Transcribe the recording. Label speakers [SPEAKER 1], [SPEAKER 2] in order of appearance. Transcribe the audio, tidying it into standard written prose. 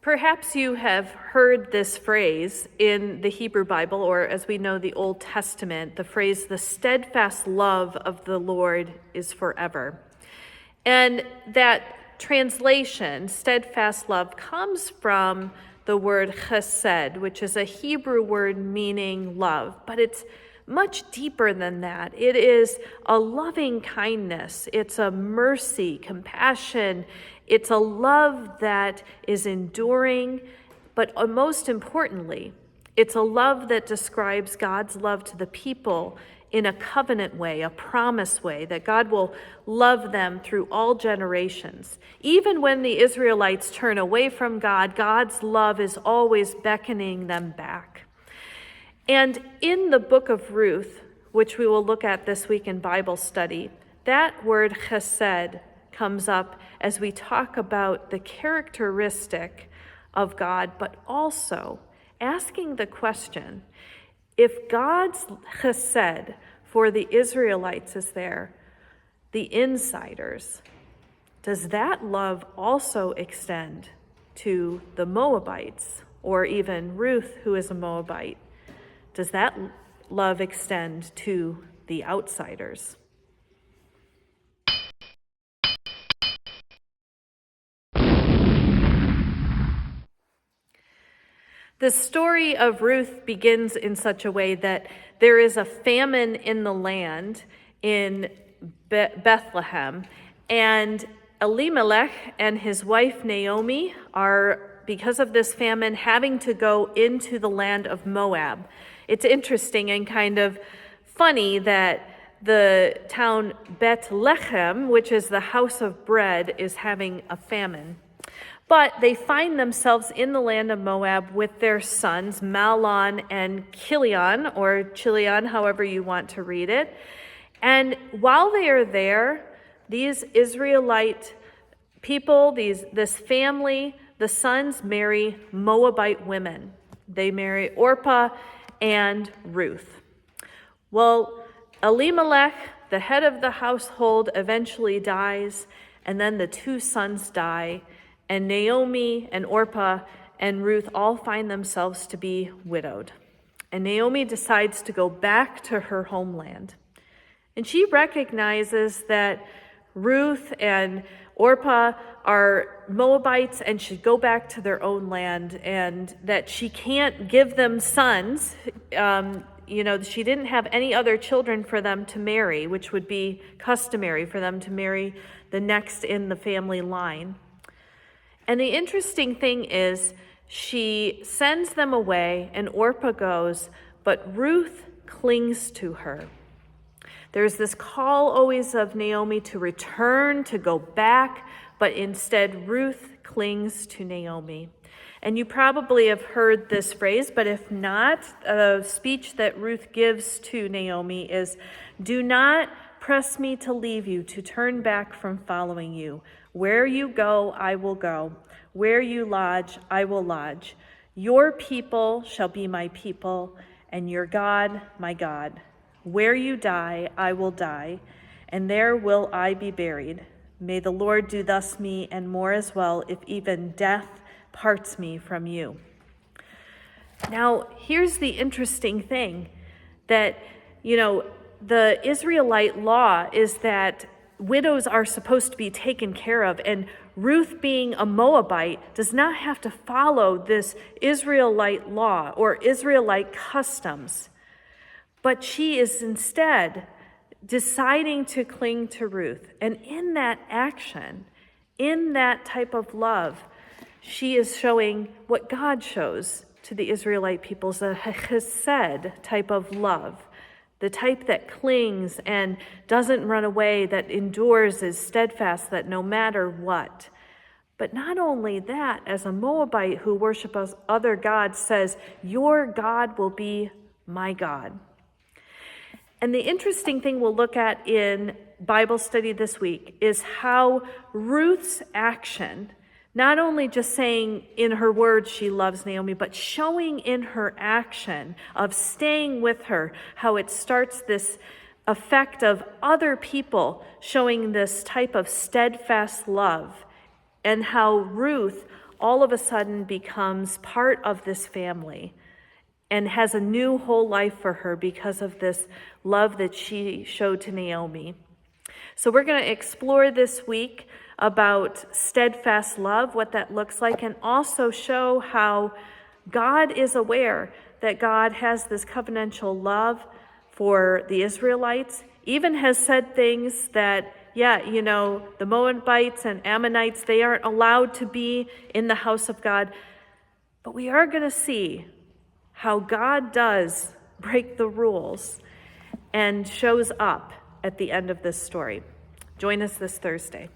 [SPEAKER 1] Perhaps you have heard this phrase in the Hebrew Bible, or as we know, the Old Testament, the phrase, the steadfast love of the Lord is forever. And that translation, steadfast love, comes from the word chesed, which is a Hebrew word meaning love, but it's much deeper than that. It is a loving kindness. It's a mercy, compassion. It's a love that is enduring, but most importantly, it's a love that describes God's love to the people in a covenant way, a promise way, that God will love them through all generations. Even when the Israelites turn away from God, God's love is always beckoning them back. And in the book of Ruth, which we will look at this week in Bible study, that word chesed comes up as we talk about the characteristic of God, but also asking the question, if God's chesed for the Israelites is there, the insiders, does that love also extend to the Moabites, or even Ruth, who is a Moabite? Does that love extend to the outsiders? The story of Ruth begins in such a way that there is a famine in the land in Bethlehem, and Elimelech and his wife Naomi are, because of this famine, having to go into the land of Moab. It's interesting and kind of funny that the town Bethlehem, which is the house of bread, is having a famine. But they find themselves in the land of Moab with their sons, Mahlon and Chilion, or Chilion, however you want to read it. And while they are there, these Israelite people, this family, the sons marry Moabite women. They marry Orpah and Ruth. Well, Elimelech, the head of the household, eventually dies, and then the two sons die, and Naomi and Orpah and Ruth all find themselves to be widowed. And Naomi decides to go back to her homeland. And she recognizes that Ruth and Orpah are Moabites and should go back to their own land, and that she can't give them sons. She didn't have any other children for them to marry, which would be customary for them to marry the next in the family line. And the interesting thing is, she sends them away and Orpah goes, but Ruth clings to her. There's this call always of Naomi to return, to go back, but instead Ruth clings to Naomi. And you probably have heard this phrase, but if not, a speech that Ruth gives to Naomi is, "Do not press me to leave you, to turn back from following you. Where you go, I will go. Where you lodge, I will lodge. Your people shall be my people, and your God, my God. Where you die, I will die, and there will I be buried. May the Lord do thus me, and more as well, if even death parts me from you." Now, here's the interesting thing, that, the Israelite law is that widows are supposed to be taken care of, and Ruth, being a Moabite, does not have to follow this Israelite law or Israelite customs. But she is instead deciding to cling to Ruth. And in that action, in that type of love, she is showing what God shows to the Israelite peoples, a chesed type of love, the type that clings and doesn't run away, that endures, is steadfast, that no matter what. But not only that, as a Moabite who worships other gods says, "Your God will be my God." And the interesting thing we'll look at in Bible study this week is how Ruth's action, not only just saying in her words she loves Naomi, but showing in her action of staying with her, how it starts this effect of other people showing this type of steadfast love, and how Ruth all of a sudden becomes part of this family and has a new whole life for her because of this love that she showed to Naomi. So we're going to explore this week about steadfast love, what that looks like, and also show how God is aware that God has this covenantal love for the Israelites, even has said things that, the Moabites and Ammonites, they aren't allowed to be in the house of God. But we are going to see how God does break the rules and shows up at the end of this story. Join us this Thursday.